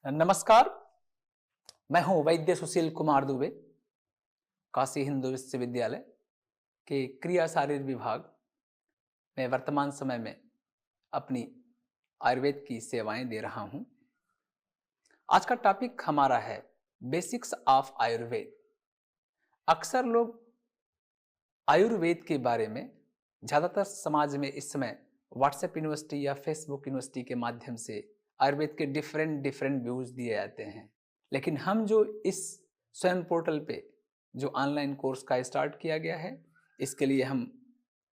नमस्कार। मैं हूं वैद्य सुशील कुमार दुबे, काशी हिंदू विश्वविद्यालय के क्रिया शारीर विभाग में वर्तमान समय में अपनी आयुर्वेद की सेवाएं दे रहा हूं। आज का टॉपिक हमारा है बेसिक्स ऑफ आयुर्वेद। अक्सर लोग आयुर्वेद के बारे में ज़्यादातर समाज में इस समय व्हाट्सएप यूनिवर्सिटी या फेसबुक यूनिवर्सिटी के माध्यम से आयुर्वेद के डिफरेंट व्यूज दिए जाते हैं, लेकिन हम जो इस स्वयं पोर्टल पे जो ऑनलाइन कोर्स का स्टार्ट किया गया है, इसके लिए हम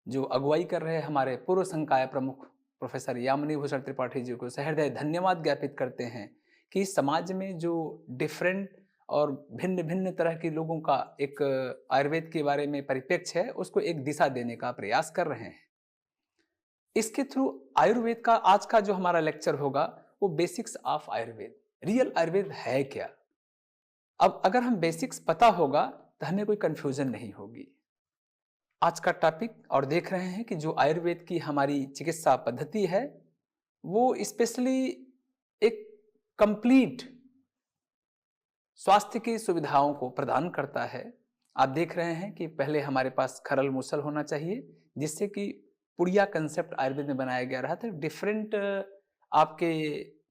जो अगुवाई कर रहे हैं हमारे पूर्व संकाय प्रमुख प्रोफेसर यामिनी भूषण त्रिपाठी जी को सहृदय धन्यवाद ज्ञापित करते हैं कि समाज में जो डिफरेंट और भिन्न भिन्न तरह के लोगों का एक आयुर्वेद के बारे में परिप्रेक्ष्य है, उसको एक दिशा देने का प्रयास कर रहे हैं। इसके थ्रू आयुर्वेद का आज का जो हमारा लेक्चर होगा वो basics of Ayurveda. Real Ayurveda है क्या? अब अगर हम बेसिक्स पता होगा तो हमें कोई कंफ्यूजन नहीं होगी। आज का टॉपिक और देख रहे हैं कि जो आयुर्वेद की हमारी चिकित्सा पद्धति है वो स्पेशली एक कंप्लीट स्वास्थ्य की सुविधाओं को प्रदान करता है। आप देख रहे हैं कि पहले हमारे पास खरल मूसल होना चाहिए, जिससे कि पुड़िया कंसेप्ट आयुर्वेद में बनाया गया रहा था। डिफरेंट आपके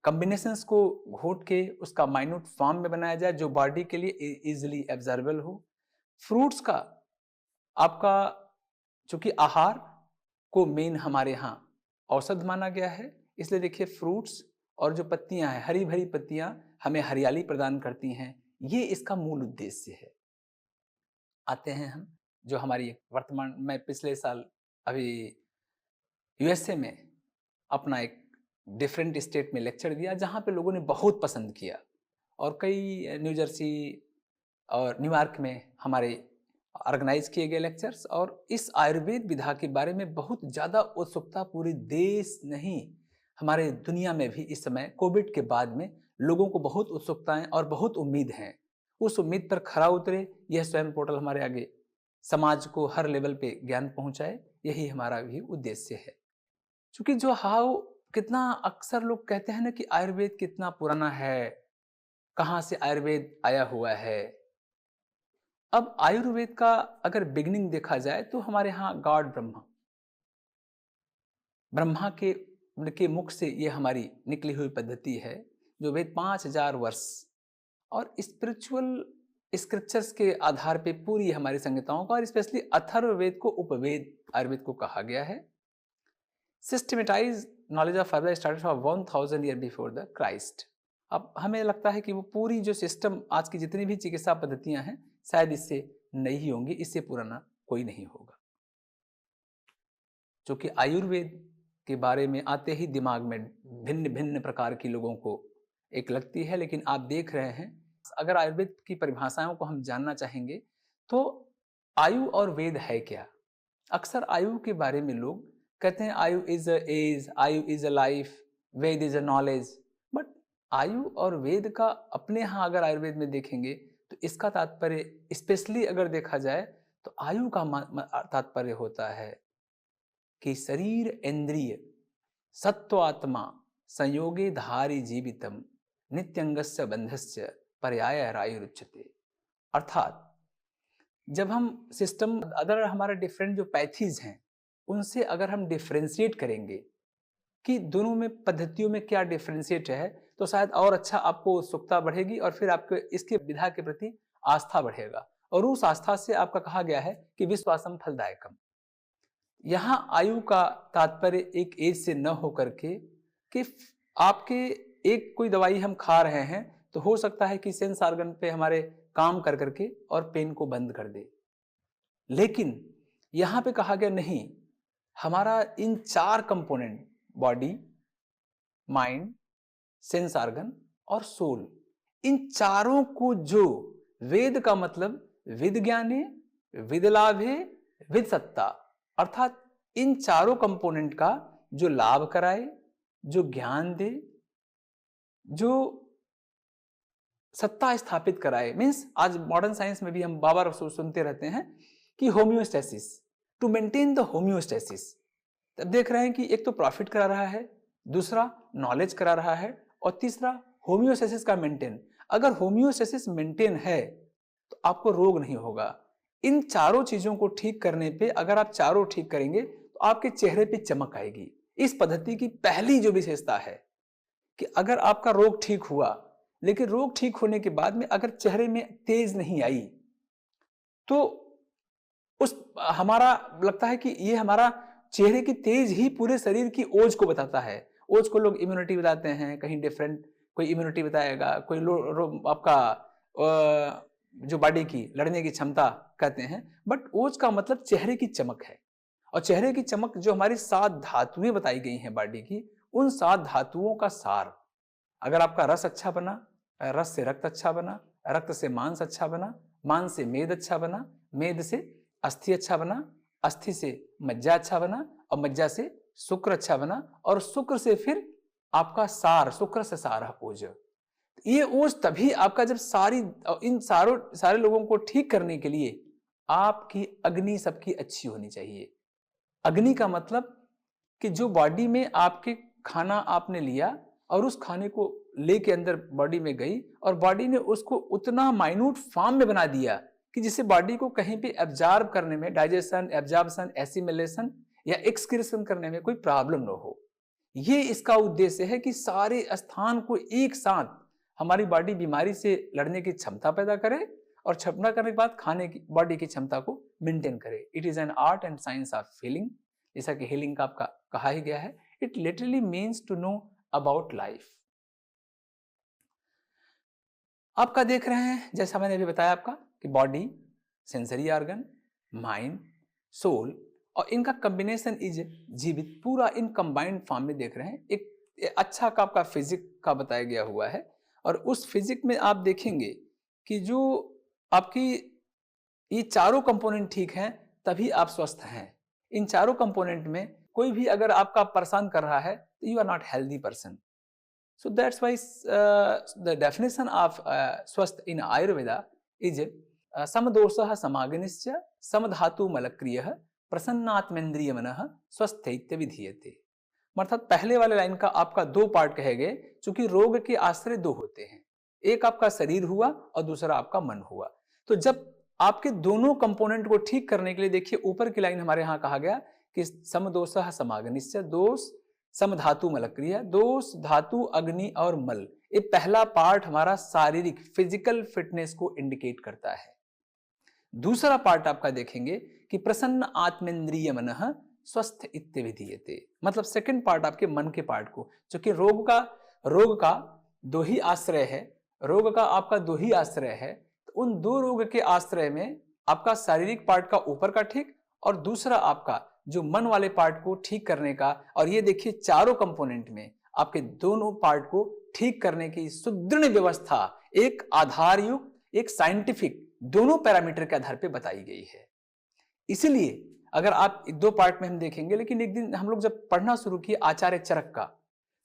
कॉम्बिनेशंस को घोट के उसका माइन्यूट फॉर्म में बनाया जाए जो बॉडी के लिए इजीली एब्जॉर्बेबल हो। फ्रूट्स का आपका चूंकि आहार को मेन हमारे यहाँ औषध माना गया है, इसलिए देखिए फ्रूट्स और जो पत्तियां हैं, हरी भरी पत्तियां हमें हरियाली प्रदान करती हैं, ये इसका मूल उद्देश्य है। आते हैं हम जो हमारी वर्तमान, मैं पिछले साल अभी यूएसए में अपना एक डिफरेंट स्टेट में लेक्चर दिया जहाँ पे लोगों ने बहुत पसंद किया, और कई न्यू जर्सी और न्यूयॉर्क में हमारे ऑर्गेनाइज किए गए लेक्चर्स। और इस आयुर्वेद विधा के बारे में बहुत ज़्यादा उत्सुकता पूरे देश नहीं, हमारे दुनिया में भी इस समय कोविड के बाद में लोगों को बहुत उत्सुकताएं और बहुत उम्मीद हैं। उस उम्मीद पर खरा उतरे, यह स्वयं पोर्टल हमारे आगे समाज को हर लेवल पे ज्ञान पहुंचाए, यही हमारा भी उद्देश्य है। क्योंकि जो हाउ कितना अक्सर लोग कहते हैं ना कि आयुर्वेद कितना पुराना है, कहाँ से आयुर्वेद आया हुआ है। अब आयुर्वेद का अगर बिगिनिंग देखा जाए तो हमारे यहाँ गॉड ब्रह्मा के मुख से ये हमारी निकली हुई पद्धति है, जो वेद 5000 वर्ष और स्पिरिचुअल स्क्रिप्चर्स के आधार पे पूरी हमारी संहिताओं का, और स्पेशली अथर्ववेद को उपवेद आयुर्वेद को कहा गया है। Systematise knowledge of Ayurveda started from 1000 year before the Christ. अब हमें लगता है कि वो पूरी जो सिस्टम आज की जितनी भी चिकित्सा पद्धतियां हैं शायद इससे नहीं होंगी, इससे पुराना कोई नहीं होगा। जो कि आयुर्वेद के बारे में आते ही दिमाग में भिन्न भिन्न प्रकार की लोगों को एक लगती है, लेकिन आप देख रहे हैं अगर आयुर्वेद की परिभाषाओं को हम जानना चाहेंगे तो आयु और वेद है क्या। अक्सर आयु के बारे में लोग कहते हैं ayu is a age, ayu is a life, Veda is a knowledge. But आयु और वेद का अपने यहाँ अगर आयुर्वेद में देखेंगे तो इसका तात्पर्य स्पेशली अगर देखा जाए तो आयु का तात्पर्य होता है कि शरीर इंद्रिय सत्व आत्मा संयोगे धारी जीवितम नित्यंगस्य बंधस्य पर्याय आयुरुच्यते। अर्थात जब हम सिस्टम अदर हमारे डिफरेंट जो पैथीज हैं उनसे अगर हम डिफ्रेंशिएट करेंगे कि दोनों में पद्धतियों में क्या डिफ्रेंशिएट है, तो शायद और अच्छा आपको उत्सुकता बढ़ेगी और फिर आपको इसके विधा के प्रति आस्था बढ़ेगा, और उस आस्था से आपका कहा गया है कि विश्वासम फलदायकम। यहाँ आयु का तात्पर्य एक एज से न होकर के कि आपके एक कोई दवाई हम खा रहे हैं तो हो सकता है कि सेंस ऑर्गन पे हमारे काम कर करके और पेन को बंद कर दे, लेकिन यहाँ पे कहा गया नहीं, हमारा इन 4 component body, mind, sense organ और सोल, इन चारों को जो वेद का मतलब विद ज्ञाने, विद लाभे, विद सत्ता, अर्थात इन चारों कंपोनेंट का जो लाभ कराए, जो ज्ञान दे, जो सत्ता स्थापित कराए। मीन्स आज मॉडर्न साइंस में भी हम बार-बार सुनते रहते हैं कि homeostasis, to maintain the homeostasis. तब देख रहे हैं कि एक तो प्रॉफिट करा रहा है, दूसरा नॉलेज करा रहा है और तीसरा होम्योस्टेसिस का मेंटेन। अगर होम्योस्टेसिस मेंटेन है तो आपको रोग नहीं होगा। इन चारों चीजों को ठीक करने पे अगर आप चारों ठीक करेंगे तो आपके चेहरे पे चमक आएगी। इस पद्धति की पहली जो विशेषता है कि अगर आपका रोग ठीक हुआ, लेकिन रोग ठीक होने के बाद में अगर चेहरे में तेज नहीं आई, तो उस हमारा लगता है कि ये हमारा चेहरे की तेज ही पूरे शरीर की ओज को बताता है। ओज को लोग इम्यूनिटी बताते हैं, कहीं डिफरेंट कोई इम्यूनिटी बताएगा, कोई आपका जो बॉडी की लड़ने की क्षमता कहते हैं, बट ओज का मतलब चेहरे की चमक है। और चेहरे की चमक जो हमारी 7 धातुएं बताई गई हैं बॉडी की, उन 7 धातुओं का सार, अगर आपका रस अच्छा बना, रस से रक्त अच्छा बना, रक्त से मांस अच्छा बना, मांस से मेद अच्छा बना, मेद से अस्थि अच्छा बना, अस्थि से मज्जा अच्छा बना, और मज्जा से शुक्र अच्छा बना, और शुक्र से फिर आपका सार, शुक्र से सार ओज। ये ओज तभी आपका जब इन सारे लोगों को ठीक करने के लिए आपकी अग्नि सबकी अच्छी होनी चाहिए। अग्नि का मतलब कि जो बॉडी में आपके खाना आपने लिया और उस खाने को लेके अंदर बॉडी में गई और बॉडी ने उसको उतना माइन्यूट फॉर्म में बना दिया कि जिससे बॉडी को कहीं भी एब्जॉर्ब करने में, डाइजेशन, एब्जॉर्प्शन, एसिमिलेशन या एक्सक्रीशन करने में कोई प्रॉब्लम न हो। ये इसका उद्देश्य है कि सारे स्थान को एक साथ हमारी बॉडी बीमारी से लड़ने की क्षमता पैदा करे और क्षमता करने के बाद खाने की बॉडी की क्षमता को मेंटेन करे। It is an art and science of healing. जैसा कि हीलिंग का आपका कहा ही गया है, it literally means to know about life. आपका देख रहे हैं, जैसा मैंने अभी बताया आपका कि body, sensory organ, mind, soul और इनका कॉम्बिनेशन इज जीवित, पूरा इन कंबाइंड फॉर्म में देख रहे हैं। एक अच्छा का आपका फिजिक का बताया गया हुआ है, और उस फिजिक में आप देखेंगे कि जो आपकी ये चारों कंपोनेंट ठीक हैं तभी आप स्वस्थ हैं। इन चारों कंपोनेंट में कोई भी अगर आपका परेशान कर रहा है तो you are not healthy person. So that's why the definition of स्वस्थ in Ayurveda is समदोषः समाग्निश्च समधातु मलक्रियः प्रसन्नात्मेन्द्रिय मनः स्वस्थैत्य विधीयते। अर्थात पहले वाले लाइन का आपका 2 पार्ट कहे गए, चूंकि रोग के आश्रय 2 होते हैं, एक आपका शरीर हुआ और दूसरा आपका मन हुआ। तो जब आपके दोनों कंपोनेंट को ठीक करने के लिए देखिए ऊपर की लाइन हमारे यहाँ कहा गया कि समदोषः समाग्निश्च, दोष समधातु मलक्रिय, दोष धातु अग्नि और मल। ये पहला पार्ट हमारा शारीरिक फिजिकल फिटनेस को इंडिकेट करता है। दूसरा पार्ट आपका देखेंगे कि प्रसन्न आत्मेन्द्रिय मनः स्वस्थ इत्य विधीयते, मतलब सेकंड पार्ट आपके मन के पार्ट को, क्योंकि रोग का 2 ही आश्रय है, रोग का आपका 2 ही आश्रय है। तो उन 2 रोग के आश्रय में आपका शारीरिक पार्ट का ऊपर का ठीक और दूसरा आपका जो मन वाले पार्ट को ठीक करने का। और ये देखिए चारों कंपोनेंट में आपके दोनों पार्ट को ठीक करने की सुदृढ़ व्यवस्था एक आधारयुक्त, एक साइंटिफिक, दोनों पैरामीटर के आधार पे बताई गई है। इसीलिए अगर आप 2 पार्ट में हम देखेंगे, लेकिन एक दिन हम लोग जब पढ़ना शुरू किए आचार्य चरक का,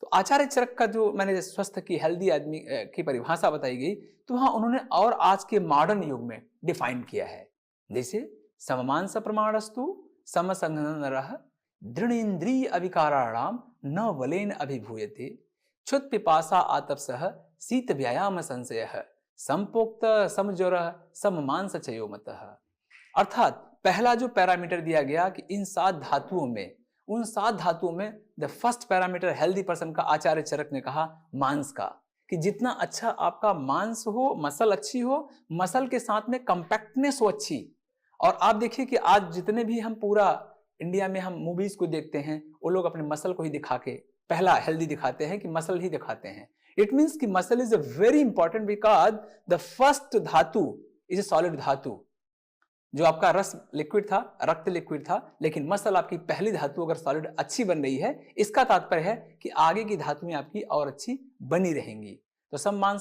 तो आचार्य चरक का जो मैंने स्वस्थ की हेल्दी आदमी की परिभाषा बताई गई, तो वहां उन्होंने और आज के मॉडर्न युग में डिफाइन किया है। जैसे सममांस प्रमाणस्तु समसंघनरः दृढ़ेन्द्रिय अविकाराणाम न वलेन अभिभूयते क्षुत पिपासा आतपसः शीत व्यायाम संशयः संपोक्त समज्वरः सममांस चयोमतः। अर्थात पहला जो पैरामीटर दिया गया कि इन 7 धातुओं में, उन 7 धातुओं में the first parameter healthy person का आचार्य चरक ने कहा मांस का, कि जितना अच्छा आपका मांस हो, मसल अच्छी हो, मसल के साथ में कंपैक्टनेस हो अच्छी। और आप देखिए कि आज जितने भी हम पूरा इंडिया में हम मूवीज को देखते हैं, वो लोग अपने मसल को ही दिखा के पहला हेल्दी दिखाते हैं कि मसल ही दिखाते हैं। इट मीन्स कि muscle is a very important because the first धातु इज ए सॉलिड धातु। जो आपका रस लिक्विड था, रक्त लिक्विड था, लेकिन मसल आपकी पहली धातु अगर सॉलिड अच्छी बन रही है, इसका तात्पर्य है कि आगे की धातुएं आपकी और अच्छी बनी रहेंगी। तो सम्मान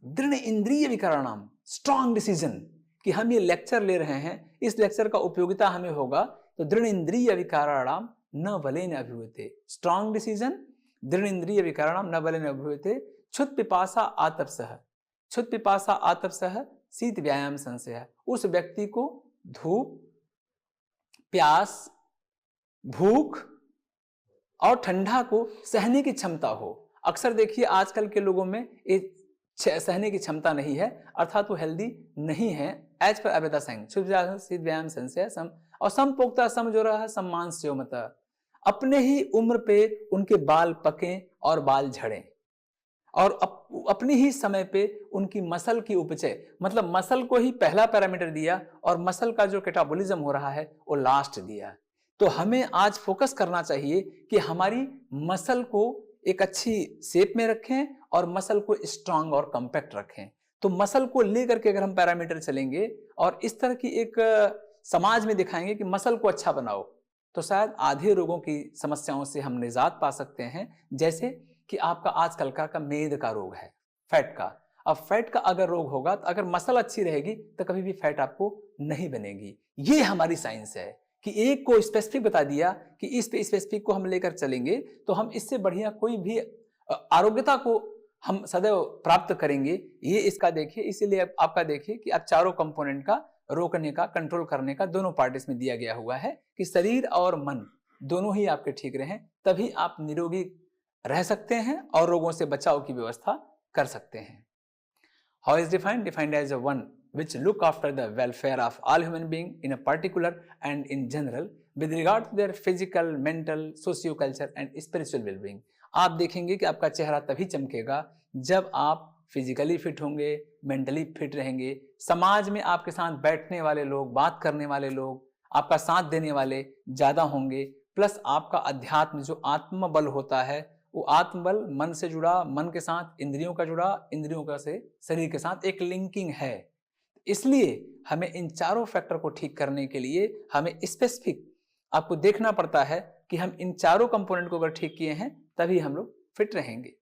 दृढ़ इंद्रिय विकरणम, स्ट्रॉन्ग डिसीजन, कि हम ये लेक्चर ले रहे हैं, इस लेक्चर का उपयोगिता हमें होगा, तो दृढ़ इंद्रिय विकाराणाम न बलेन अभिभूयते, स्ट्रॉन्ग डिसीजन, दृढ़ इंद्रिय विकाराणाम न बलेन अभिभूयते क्षुत पिपासा आतपसः, क्षुत पिपासा आतपसः शीत व्यायाम संशय। उस व्यक्ति को धूप, प्यास, भूख और ठंडा को सहने की क्षमता हो। अक्सर देखिए आजकल के लोगों में ये सहने की क्षमता नहीं है, अर्थात वो हेल्दी नहीं है। एज पर अवेदा सिंह सिद्ध व्यायाम संशय सम और सम पोक्ता सम जो रहा सम्मान से मत, अपने ही उम्र पे उनके बाल पकें और बाल झड़ें और अपनी ही समय पे उनकी मसल की उपचय, मतलब मसल को ही पहला पैरामीटर दिया और मसल का जो कैटाबॉलिज्म हो रहा है वो लास्ट दिया। तो हमें आज फोकस करना चाहिए कि हमारी मसल को एक अच्छी शेप में रखें और मसल को स्ट्रांग और कॉम्पैक्ट रखें। तो मसल को लेकर के अगर हम पैरामीटर चलेंगे और इस तरह की एक समाज में दिखाएंगे कि मसल को अच्छा बनाओ, तो शायद आधे रोगों की समस्याओं से हम निजात पा सकते हैं। जैसे कि आपका आजकल का मेद का रोग है, फैट का। अब फैट का अगर रोग होगा तो अगर मसल अच्छी रहेगी तो कभी भी फैट आपको नहीं बनेगी। ये हमारी साइंस है कि एक को स्पेसिफिक बता दिया कि इस पे स्पेसिफिक को हम लेकर चलेंगे तो हम इससे बढ़िया कोई भी आरोग्यता को हम सदैव प्राप्त करेंगे। ये इसका देखिए, इसीलिए आपका देखिए कि आप चारों कंपोनेंट का रोकने का, कंट्रोल करने का दोनों पार्ट इसमें दिया गया हुआ है कि शरीर और मन दोनों ही आपके ठीक रहें, तभी आप निरोगी रह सकते हैं और रोगों से बचाव की व्यवस्था कर सकते हैं। How is defined? Defined as a one which look after the welfare of all human beings in a particular and in general with regard to their physical, mental, socio-culture and spiritual well-being। आप देखेंगे कि आपका चेहरा तभी चमकेगा जब आप physically fit होंगे, mentally fit रहेंगे, समाज में आपके साथ बैठने वाले लोग, बात करने वाले लोग, आपका साथ देने वाले ज़्यादा होंगे, प्लस आपका अध्यात्म जो आत्मबल होता है वो आत्मबल मन से जुड़ा, मन के साथ इंद्रियों का जुड़ा, इंद्रियों का से शरीर के साथ एक लिंकिंग है। इसलिए हमें इन चारों फैक्टर को ठीक करने के लिए हमें स्पेसिफिक आपको देखना पड़ता है कि हम इन चारों कंपोनेंट को अगर ठीक किए हैं तभी हम लोग फिट रहेंगे।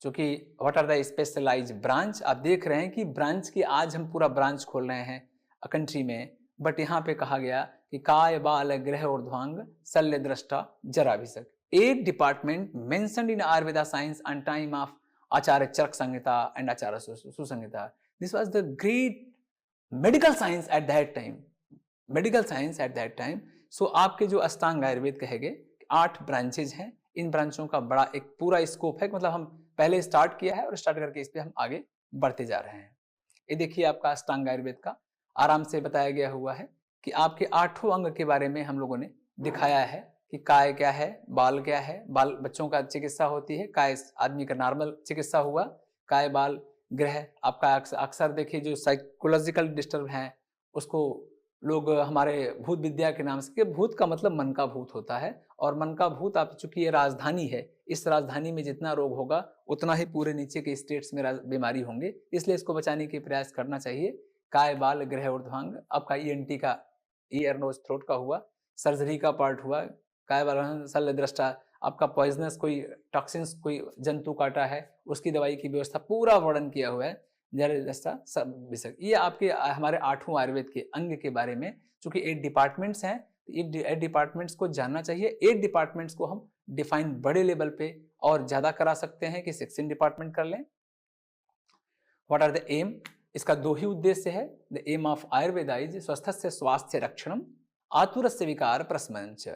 क्योंकि what are the specialised branch, आप देख रहे हैं कि ब्रांच की आज हम पूरा ब्रांच खोल रहे हैं कंट्री में, बट यहाँ पे कहा गया कि काय बाल ग्रह ऊर्ध्वांग शल्य दृष्टा जराभिषक, 8 department mentioned in Ayurveda science on time of Acharya Charak Samhita and Acharya सुसंहिता। This was the great medical science at that time, medical science at that time. So आपके जो अष्टांग आयुर्वेद कहेंगे 8 ब्रांचेज हैं, इन ब्रांचों का बड़ा एक पूरा स्कोप है, मतलब हम पहले स्टार्ट किया है और स्टार्ट करके इस पे हम आगे बढ़ते जा रहे हैं। ये देखिए आपका अष्टांग आयुर्वेद का आराम से बताया गया हुआ है कि आपके 8 अंग के बारे में हम लोगों ने दिखाया है कि काय क्या है, बाल क्या है, बाल बच्चों का चिकित्सा होती है, काय आदमी का नॉर्मल चिकित्सा हुआ, काय बाल ग्रह आपका अक्सर देखिए जो साइकोलॉजिकल डिस्टर्ब हैं उसको लोग हमारे भूत विद्या के नाम से, भूत का मतलब मन का भूत होता है और मन का भूत आप चूंकि ये राजधानी है, इस राजधानी में जितना रोग होगा उतना ही पूरे नीचे के स्टेट्स में बीमारी होंगे, इसलिए इसको बचाने के प्रयास करना चाहिए। काय बाल ग्रह ऊर्ध्वांग आपका ईएनटी का, ईयर नोज थ्रोट का हुआ, सर्जरी का पार्ट हुआ, काय बाल शल्य दृष्टा आपका पॉइजनस कोई टॉक्सिन्स कोई जंतु काटा है उसकी दवाई की व्यवस्था पूरा वर्णन किया हुआ है जरा सब विषय। ये आपके हमारे 8वें आयुर्वेद के अंग के बारे में, चूंकि 8 डिपार्टमेंट्स हैं तो 8 डिपार्टमेंट्स को जानना चाहिए। 8 डिपार्टमेंट्स को हम डिफाइन बड़े लेवल पे और ज्यादा करा सकते हैं कि 16 डिपार्टमेंट कर लें। What are the aim? इसका 2 ही उद्देश्य है। The aim of Ayurveda is स्वस्थस्य स्वास्थ्य रक्षणम आतुरस्य विकार प्रशमनच,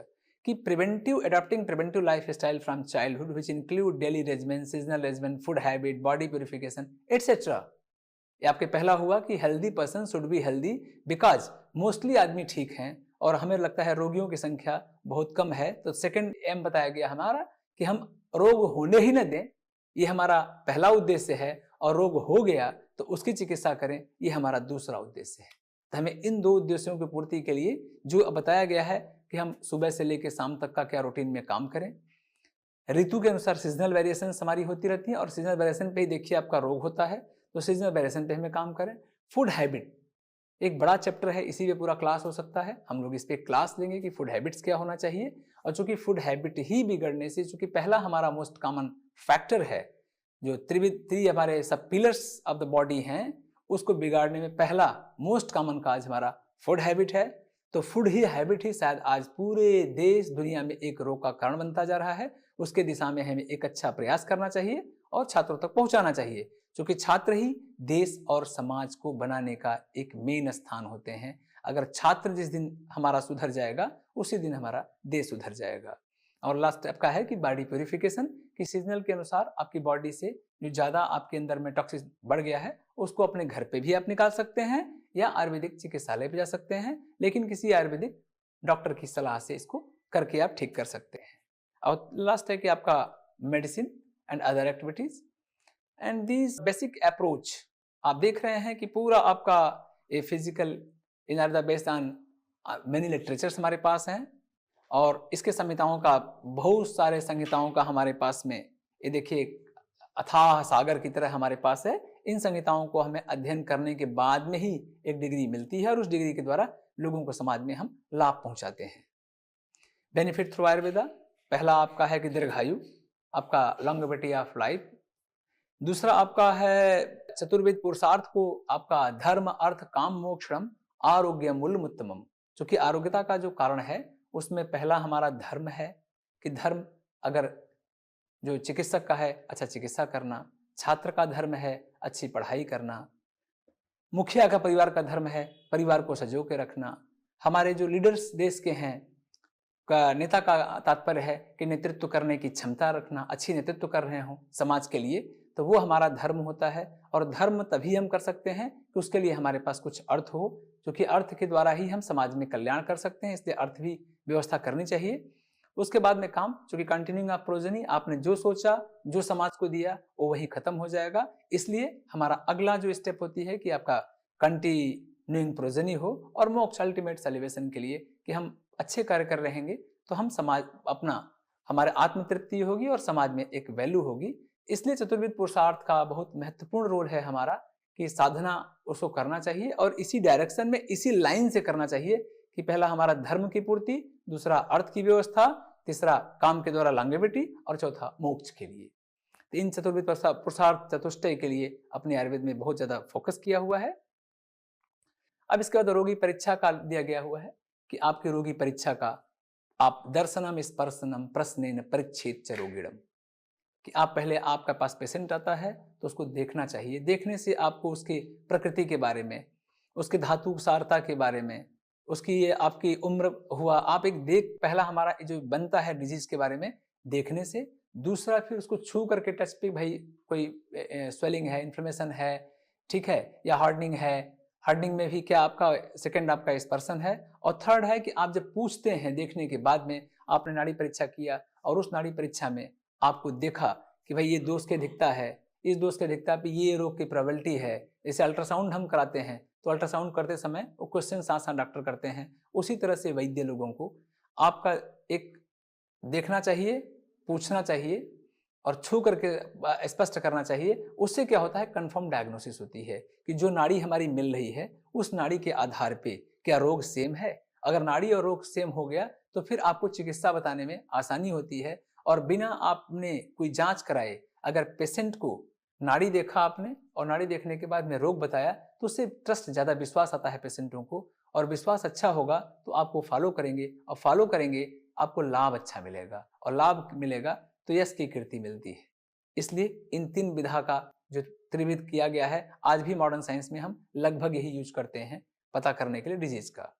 कि preventive adopting preventive life style from childhood which include daily regiment, seasonal regiment, food habit, body purification etcetera. ये आपके पहला हुआ कि healthy person should be healthy because mostly आदमी ठीक हैं और हमें लगता है रोगियों की संख्या बहुत कम है, तो सेकंड एम बताया गया हमारा कि हम रोग होने ही न दें, ये हमारा पहला उद्देश्य है, और रोग हो गया तो उसकी चिकित्सा करें, ये हमारा दूसरा उद्देश्य है। तो हमें इन 2 उद्देश्यों की पूर्ति के लिए जो बताया गया है कि हम सुबह से लेकर शाम तक का क्या रूटीन में काम करें, ऋतु के अनुसार सीजनल वेरिएशन हमारी होती रहती है और सीजनल वेरिएशन पे ही देखिए आपका रोग होता है, तो सीजनल वेरिएशन पे हमें काम करें। फूड हैबिट एक बड़ा चैप्टर है, इसी पे पूरा क्लास हो सकता है, हम लोग इस पे क्लास लेंगे कि फूड हैबिट्स क्या होना चाहिए। और चूंकि फूड हैबिट ही बिगड़ने से, चूंकि पहला हमारा मोस्ट कॉमन फैक्टर है, जो त्रि हमारे सब पिलर्स ऑफ द बॉडी हैं, उसको बिगाड़ने में पहला मोस्ट कॉमन काज हमारा फूड हैबिट है। तो फूड ही हैबिट ही शायद आज पूरे देश दुनिया में एक रोग का कारण बनता जा रहा है। उसके दिशा में हमें एक अच्छा प्रयास करना चाहिए और छात्रों तक पहुंचाना चाहिए, क्योंकि छात्र ही देश और समाज को बनाने का एक मेन स्थान होते हैं। अगर छात्र जिस दिन हमारा सुधर जाएगा उसी दिन हमारा देश सुधर जाएगा। और लास्ट आपका है कि बॉडी प्यूरिफिकेशन, कि सीजनल के अनुसार आपकी बॉडी से जो ज़्यादा आपके अंदर में टॉक्सिस बढ़ गया है उसको अपने घर पे भी आप निकाल सकते हैं या आयुर्वेदिक चिकित्सालय पे जा सकते हैं, लेकिन किसी आयुर्वेदिक डॉक्टर की सलाह से इसको करके आप ठीक कर सकते हैं। और लास्ट है कि आपका medicine and other activities and this basic approach आप देख रहे हैं कि पूरा आपका a physical in are the based on many literatures हमारे पास हैं और इसके संहिताओं का बहुत सारे संहिताओं का हमारे पास में ये देखिए अथाह सागर की तरह हमारे पास है। इन संहिताओं को हमें अध्ययन करने के बाद में ही एक डिग्री मिलती है और उस डिग्री के द्वारा लोगों को समाज में हम लाभ पहुंचाते हैं। बेनिफिट थ्रू आयुर्वेदा, पहला आपका है कि दीर्घायु, आपका लॉन्गेविटी ऑफ लाइफ। दूसरा आपका है चतुर्विध पुरुषार्थ को आपका धर्म अर्थ काम मोक्ष श्रम आरोग्य मूलमुत्तमम, जो कि आरोग्यता का जो कारण है उसमें पहला हमारा धर्म है कि धर्म अगर जो चिकित्सक का है अच्छा चिकित्सा करना, छात्र का धर्म है अच्छी पढ़ाई करना, मुखिया का परिवार का धर्म है परिवार को सजो के रखना, हमारे जो लीडर्स देश के हैं का नेता का तात्पर्य है कि नेतृत्व करने की क्षमता रखना, अच्छी नेतृत्व कर रहे हो समाज के लिए, तो वो हमारा धर्म होता है। और धर्म तभी हम कर सकते हैं कि उसके लिए हमारे पास कुछ अर्थ हो, जो कि अर्थ के द्वारा ही हम समाज में कल्याण कर सकते हैं, इसलिए अर्थ भी व्यवस्था करनी चाहिए। उसके बाद में काम, जो कि कंटिन्यूइंग ऑफ प्रोजेनी, आपने जो सोचा जो समाज को दिया वो वही खत्म हो जाएगा, इसलिए हमारा अगला जो स्टेप होती है कि आपका कंटिन्यूइंग प्रोजेनी हो और मोक्ष अल्टीमेट सेलिब्रेशन के लिए कि हम अच्छे कार्य कर रहेंगे तो हम समाज अपना हमारे आत्मतृप्ति होगी और समाज में एक वैल्यू होगी। इसलिए चतुर्विध पुरुषार्थ का बहुत महत्वपूर्ण रोल है हमारा कि साधना उसको करना चाहिए और इसी डायरेक्शन में इसी लाइन से करना चाहिए कि पहला हमारा धर्म की पूर्ति, दूसरा अर्थ की व्यवस्था, तीसरा काम के द्वारा लॉन्गेविटी और चौथा मोक्ष के लिए। तो इन चतुर्विध पुरुषार्थ चतुष्टय के लिए अपने आयुर्वेद में बहुत ज्यादा फोकस किया हुआ है। अब इसके बाद रोगी परीक्षा का दिया गया हुआ है कि आपकी रोगी परीक्षा का आप दर्शनम स्पर्शनम प्रश्नेन परीक्षेत च रोगिणम, कि आप पहले आपका पास पेशेंट आता है तो उसको देखना चाहिए। देखने से आपको उसकी प्रकृति के बारे में, उसके धातु सारता के बारे में, उसकी ये आपकी उम्र हुआ, आप एक देख पहला हमारा जो बनता है डिजीज के बारे में देखने से। दूसरा फिर उसको छू करके टच पे भाई कोई स्वेलिंग है, इन्फ्लेमेशन है, ठीक है, या हार्डनिंग है, हार्डनिंग में भी क्या आपका सेकंड आपका स्पर्शन है। और थर्ड है कि आप जब पूछते हैं देखने के बाद में, आपने नाड़ी परीक्षा किया और उस नाड़ी परीक्षा में आपको देखा कि भाई ये दोष के दिखता है, इस दोष के दिखता पे ये रोग की प्रोबेबिलिटी है। जैसे अल्ट्रासाउंड हम कराते हैं तो अल्ट्रासाउंड करते समय वो क्वेश्चन साथ डॉक्टर करते हैं, उसी तरह से वैद्य लोगों को आपका एक देखना चाहिए, पूछना चाहिए और छू करके स्पष्ट करना चाहिए। उससे क्या होता है, कंफर्म डायग्नोसिस होती है कि जो नाड़ी हमारी मिल रही है उस नाड़ी के आधार पे क्या रोग सेम है। अगर नाड़ी और रोग सेम हो गया तो फिर आपको चिकित्सा बताने में आसानी होती है। और बिना आपने कोई जांच कराए अगर पेशेंट को नाड़ी देखा आपने और नाड़ी देखने के बाद में रोग बताया तो उससे ट्रस्ट ज़्यादा, विश्वास आता है पेशेंटों को, और विश्वास अच्छा होगा तो आपको फॉलो करेंगे और फॉलो करेंगे आपको लाभ अच्छा मिलेगा और लाभ मिलेगा तो यश की कीर्ति मिलती है। इसलिए इन तीन विधा का जो त्रिविध किया गया है आज भी मॉडर्न साइंस में हम लगभग यही यूज करते हैं पता करने के लिए डिजीज का।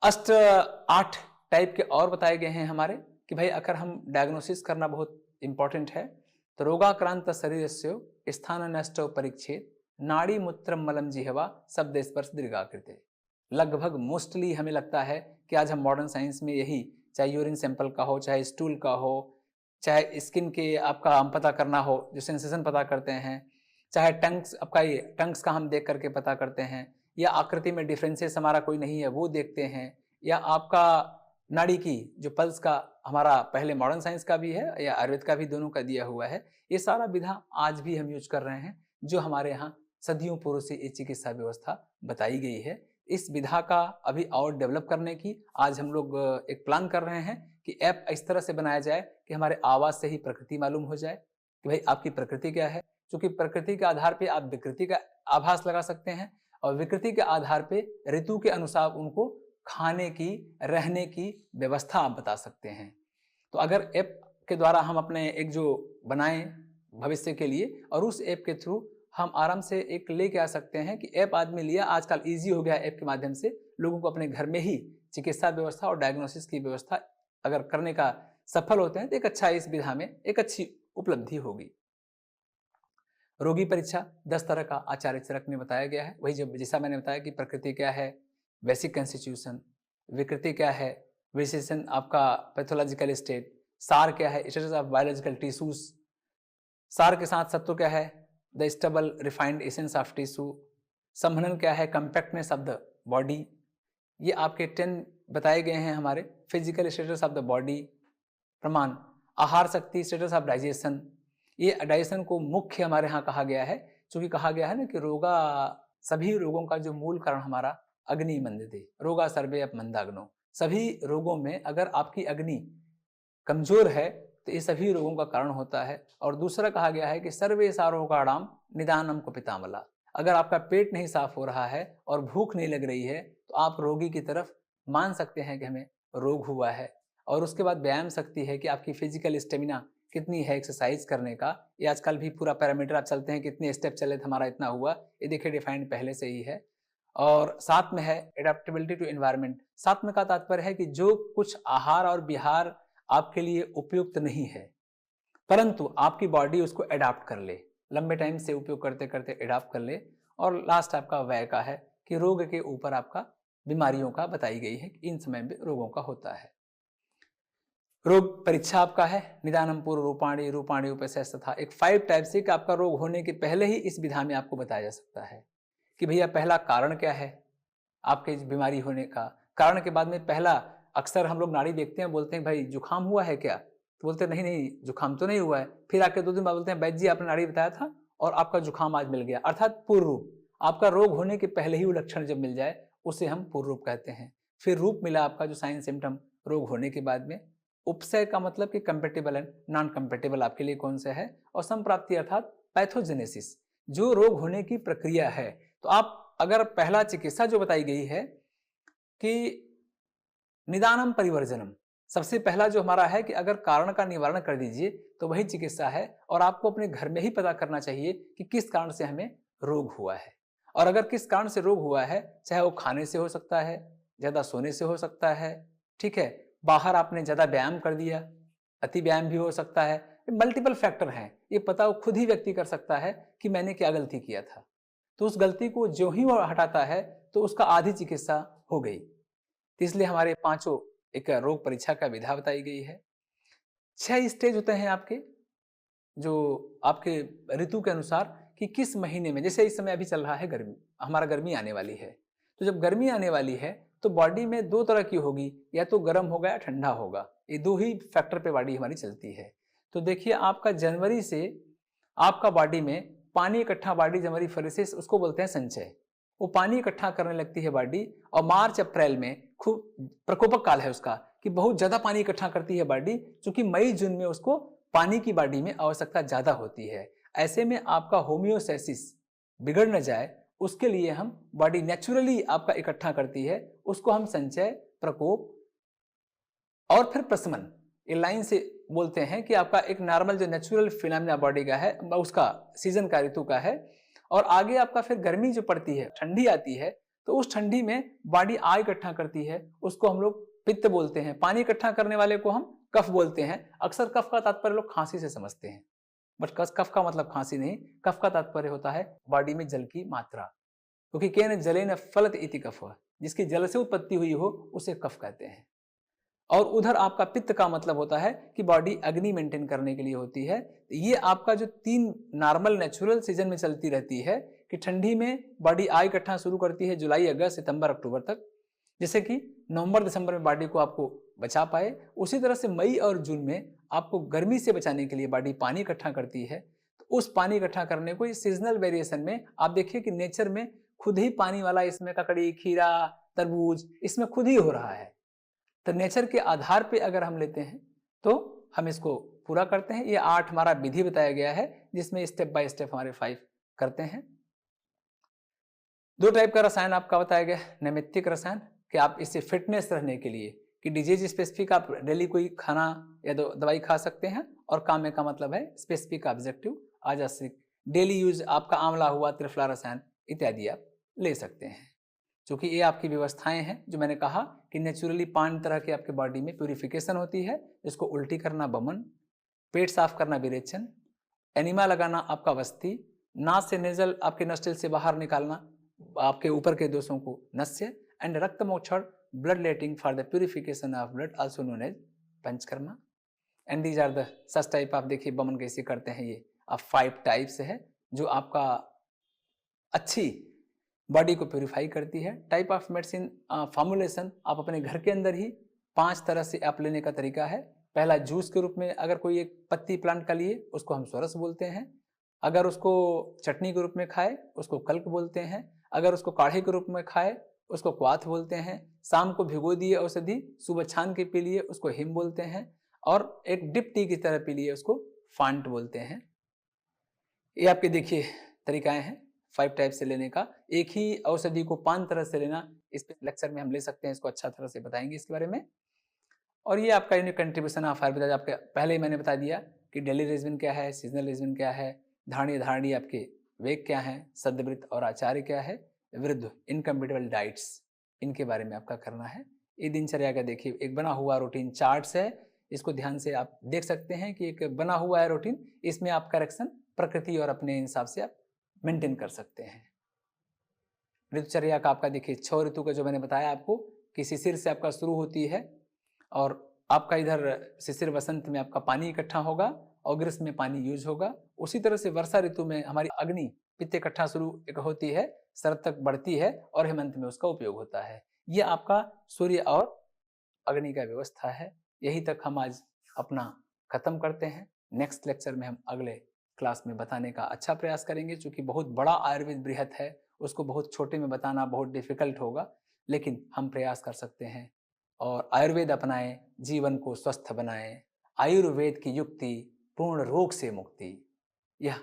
8 टाइप के और बताए गए हैं हमारे कि भाई अगर हम डायग्नोसिस करना बहुत इंपॉर्टेंट है तो रोगाक्रांत शरीरस्य स्थान नष्टो परीक्षेत नाड़ी मूत्र मलम जिह्वा शब्द स्पर्श दीर्घाकृते। लगभग मोस्टली हमें लगता है कि आज हम मॉडर्न साइंस में यही, चाहे यूरिन सैंपल का हो, चाहे स्टूल का हो, चाहे स्किन के आपका हम पता करना हो जो सेंसेशन पता करते हैं, चाहे टंग्स आपका ये टंग्स का हम देख करके पता करते हैं, या आकृति में डिफरेंसेस हमारा कोई नहीं है वो देखते हैं, या आपका नाड़ी की जो पल्स का हमारा पहले मॉडर्न साइंस का भी है या आयुर्वेद का भी, दोनों का दिया हुआ है। ये सारा विधा आज भी हम यूज कर रहे हैं जो हमारे यहाँ सदियों पूर्व से ये चिकित्सा व्यवस्था बताई गई है। इस विधा का अभी और डेवलप करने की आज हम लोग एक प्लान कर रहे हैं कि ऐप इस तरह से बनाया जाए कि हमारे आवाज से ही प्रकृति मालूम हो जाए कि भाई आपकी प्रकृति क्या है, क्योंकि प्रकृति के आधार पे आप विकृति का आभास लगा सकते हैं और विकृति के आधार पे ऋतु के अनुसार उनको खाने की, रहने की व्यवस्था आप बता सकते हैं। तो अगर ऐप के द्वारा हम अपने एक जो बनाएं भविष्य के लिए और उस ऐप के थ्रू हम आराम से एक लेके आ सकते हैं कि ऐप आदमी लिया, आजकल इजी हो गया ऐप के माध्यम से लोगों को अपने घर में ही चिकित्सा व्यवस्था और डायग्नोसिस की व्यवस्था अगर करने का सफल होते हैं तो एक अच्छा इस विधा में एक अच्छी उपलब्धि होगी। रोगी परीक्षा 10 तरह का आचार्य चरक में बताया गया है। वही जब जैसा मैंने बताया कि प्रकृति क्या है, बेसिक कंस्टिट्यूशन, विकृति क्या है, विशेषण आपका पैथोलॉजिकल स्टेट, सार क्या है, स्टेटस ऑफ बायोलॉजिकल टिश्यूज, सार के साथ सत्व क्या है, the stable refined essence of tissue, संघनन क्या है, कंपैक्टनेस ऑफ द बॉडी। ये आपके 10 बताए गए हैं हमारे। Physical status of the body, प्रमाण, आहार शक्ति, स्टेटस ऑफ डाइजेशन। ये डाइजेशन को मुख्य हमारे यहाँ कहा गया है, क्योंकि कहा गया है ना कि सभी रोगों का जो मूल कारण हमारा अग्नि मंदते, रोगा सर्वे अप मंदाग्नो। सभी रोगों में अगर आपकी अग्नि कमजोर है तो ये सभी रोगों का कारण होता है। और दूसरा कहा गया है कि सर्वे सारोगाणाम निदानम कुपितामला। अगर आपका पेट नहीं साफ हो रहा है और भूख नहीं लग रही है तो आप रोगी की तरफ मान सकते हैं कि हमें रोग हुआ है। और उसके बाद व्यायाम शक्ति है कि आपकी फिजिकल स्टेमिना कितनी है एक्सरसाइज करने का। ये आजकल भी पूरा पैरामीटर आप चलते हैं, कितने स्टेप चले तो हमारा इतना हुआ, ये देखिए डिफाइंड पहले से ही है। और साथ में है एडेप्टेबिलिटी टू एनवायरनमेंट। साथ में का तात्पर्य है कि जो कुछ आहार और विहार आपके लिए उपयुक्त नहीं है परंतु आपकी बॉडी उसको एडाप्ट कर ले, लंबे टाइम से उपयोग करते करते एडाप्ट कर ले। और लास्ट आपका व्यय का है कि रोग के ऊपर आपका बीमारियों का बताई गई है कि इन समय में रोगों का होता है। रोग परीक्षा आपका है निदानम पूर्व रूपाणी रूपाणी उपशेष तथा एक 5 टाइप से कि आपका रोग होने के पहले ही इस विधा में आपको बताया जा सकता है कि भैया पहला कारण क्या है आपके बीमारी होने का। कारण के बाद में पहला अक्सर हम लोग नाड़ी देखते हैं, बोलते हैं भाई जुकाम हुआ है क्या, तो बोलते हैं नहीं नहीं जुकाम तो नहीं हुआ है। फिर आके 2 दिन बाद बोलते हैं वैद्य जी आपने नाड़ी बताया था और आपका जुकाम आज मिल गया। अर्थात पूर्व रूप, आपका रोग होने के पहले ही वो लक्षण जब मिल जाए उसे हम पूर्व रूप कहते हैं। फिर रूप मिला आपका जो साइन सिम्टम रोग होने के बाद में। उपसय का मतलब कि कंपेटेबल एंड नॉन कंपेटेबल आपके लिए कौन सा है। और संप्राप्ति अर्थात पैथोजेनेसिस, जो रोग होने की प्रक्रिया है। तो आप अगर पहला चिकित्सा जो बताई गई है कि निदानम परिवर्जनम, सबसे पहला जो हमारा है कि अगर कारण का निवारण कर दीजिए तो वही चिकित्सा है। और आपको अपने घर में ही पता करना चाहिए कि किस कारण से हमें रोग हुआ है। और अगर किस कारण से रोग हुआ है, चाहे वो खाने से हो सकता है, ज्यादा सोने से हो सकता है, ठीक है, बाहर आपने ज्यादा व्यायाम कर दिया, अति व्यायाम भी हो सकता है, मल्टीपल फैक्टर हैं। ये पता वो खुद ही व्यक्ति कर सकता है कि मैंने क्या गलती किया था। तो उस गलती को जो ही वो हटाता है तो उसका आधी चिकित्सा हो गई। तो इसलिए हमारे 5 एक रोग परीक्षा का विधा बताई गई है। 6 स्टेज होते हैं आपके, जो आपके ऋतु के अनुसार कि किस महीने में, जैसे इस समय अभी चल रहा है गर्मी, हमारा गर्मी आने वाली है। तो जब गर्मी आने वाली है तो बॉडी में 2 तरह की होगी, या तो गर्म होगा या ठंडा होगा। ये 2 ही फैक्टर पे बॉडी हमारी चलती है। तो देखिए आपका जनवरी से आपका बॉडी में पानी इकट्ठा, बॉडी जनवरी फरवरी से उसको बोलते हैं संचय, वो पानी इकट्ठा करने लगती है बॉडी। और मार्च अप्रैल में खूब प्रकोपक काल है उसका कि बहुत ज्यादा पानी इकट्ठा करती है बॉडी, क्योंकि मई जून में उसको पानी की बॉडी में आवश्यकता ज्यादा होती है। ऐसे में आपका होम्योस्टेसिस बिगड़ न जाए उसके लिए हम बॉडी नेचुरली आपका इकट्ठा करती है, उसको हम संचय, प्रकोप और फिर प्रशमन, ये लाइन से बोलते हैं कि आपका एक नॉर्मल जो नेचुरल फिनोमेना बॉडी का है उसका सीजन का ऋतु का है। और आगे आपका फिर गर्मी जो पड़ती है, ठंडी आती है, तो उस ठंडी में बॉडी आग इकट्ठा करती है, उसको हम लोग पित्त बोलते हैं। पानी इकट्ठा करने वाले को हम कफ बोलते हैं। अक्सर कफ का तात्पर्य लोग खांसी से समझते हैं, बट कफ का मतलब खांसी नहीं, कफ का तात्पर्य होता है बॉडी में जल की मात्रा, क्योंकि केन जलेन फलत इति कफ, जिसकी जल से उत्पत्ति हुई हो उसे कफ कहते हैं। और उधर आपका पित्त का मतलब होता है कि बॉडी अग्नि मेंटेन करने के लिए होती है। ये आपका जो 3 नॉर्मल नेचुरल सीजन में चलती रहती है कि ठंडी में बॉडी आग इकट्ठा शुरू करती है जुलाई अगस्त सितंबर अक्टूबर तक, जैसे कि नवंबर दिसंबर में बॉडी को आपको बचा पाए। उसी तरह से मई और जून में आपको गर्मी से बचाने के लिए बॉडी पानी इकट्ठा करती है। तो उस पानी इकट्ठा करने को इस सीजनल वेरिएशन में आप देखिए कि नेचर में खुद ही पानी वाला, इसमें ककड़ी, खीरा, तरबूज, इसमें खुद ही हो रहा है। तो नेचर के आधार पे अगर हम लेते हैं तो हम इसको पूरा करते हैं। ये 8 हमारा विधि बताया गया है जिसमें स्टेप बाय स्टेप हमारे 5 करते हैं। 2 टाइप का रसायन आपका बताया गया, नैमित्तिक रसायन कि आप इससे फिटनेस रहने के लिए कि डिजीज स्पेसिफिक आप डेली कोई खाना या दवाई खा सकते हैं, और काम्य का मतलब है स्पेसिफिक ऑब्जेक्टिव आजासिक, डेली यूज आपका आंवला हुआ, त्रिफला रसायन इत्यादि आप ले सकते हैं। क्योंकि ये आपकी व्यवस्थाएं हैं जो मैंने कहा कि नेचुरली 5 तरह के आपके बॉडी में प्यूरिफिकेशन होती है। इसको उल्टी करना बमन, पेट साफ करना विरेचन, एनिमा लगाना आपका वस्ती, नाक से नेजल आपके नस्टिल से बाहर निकालना आपके ऊपर के दोषों को नस्य, एंड रक्त मोक्षण blood letting for the purification of blood also known as Panchakarma. And these are the such type. आप देखिए बमन कैसे करते हैं, ये अब 5 टाइप्स है जो आपका अच्छी बॉडी को प्यूरिफाई करती है। टाइप ऑफ मेडिसिन फॉर्मुलेशन आप अपने घर के अंदर ही 5 तरह से आप लेने का तरीका है। पहला जूस के रूप में अगर कोई एक पत्ती प्लांट का लिए उसको हम सोरस बोलते हैं। अगर उसको चटनी के रूप में खाए उसको कल्क बोलते हैं। अगर उसको काढ़े के रूप में खाए उसको क्वाथ बोलते हैं। शाम को भिगो दिए औषधि, सुबह छान के पी लिए उसको हिम बोलते हैं। और एक डिप टी की तरह पी लिए उसको फांट बोलते हैं। ये आपके देखिए तरीकाएं हैं 5 टाइप से लेने का। एक ही औषधि को 5 तरह से लेना, इस पे लेक्चर में हम ले सकते हैं, इसको अच्छा तरह से बताएंगे इसके बारे में। और ये आपका यूनिक कंट्रीब्यूशन ऑफ आयुर्वेद। आपके पहले ही मैंने बता दिया कि डेली रेजिमेंट क्या है, सीजनल रेजिमेंट क्या है, धारणी आपके वेग क्या है, सदवृत्त और आचार्य क्या है, वृद्ध इनकम्पिटेबल डाइट्स, इनके बारे में आपका करना है। ये दिनचर्या का देखिए एक बना हुआ रूटीन चार्ट्स है, इसको ध्यान से आप देख सकते हैं कि एक बना हुआ है रूटीन, इसमें आप करेक्शन प्रकृति और अपने हिसाब से आप मेंटेन कर सकते हैं। ऋतुचर्या का आपका देखिए 6 ऋतु का जो मैंने बताया आपको कि शिशिर से आपका शुरू होती है और आपका इधर शिशिर वसंत में आपका पानी इकट्ठा होगा और ग्रीष्म में पानी यूज होगा। उसी तरह से वर्षा ऋतु में हमारी अग्नि पित्त इकट्ठा शुरू होती है, शरद तक बढ़ती है और हेमंत में उसका उपयोग होता है। ये आपका सूर्य और अग्नि का व्यवस्था है। यही तक हम आज अपना खत्म करते हैं। नेक्स्ट लेक्चर में हम अगले क्लास में बताने का अच्छा प्रयास करेंगे। चूंकि बहुत बड़ा आयुर्वेद बृहत है, उसको बहुत छोटे में बताना बहुत डिफिकल्ट होगा, लेकिन हम प्रयास कर सकते हैं और आयुर्वेद अपनाएं, जीवन को स्वस्थ बनाएं। आयुर्वेद की युक्ति, पूर्ण रोग से मुक्ति, यह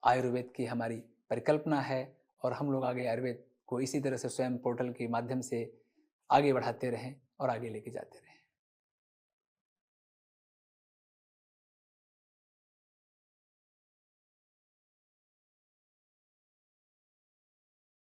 आयुर्वेद की हमारी परिकल्पना है और हम लोग आगे आयुर्वेद को इसी तरह से स्वयं पोर्टल के माध्यम से आगे बढ़ाते रहें और आगे लेके जाते रहें।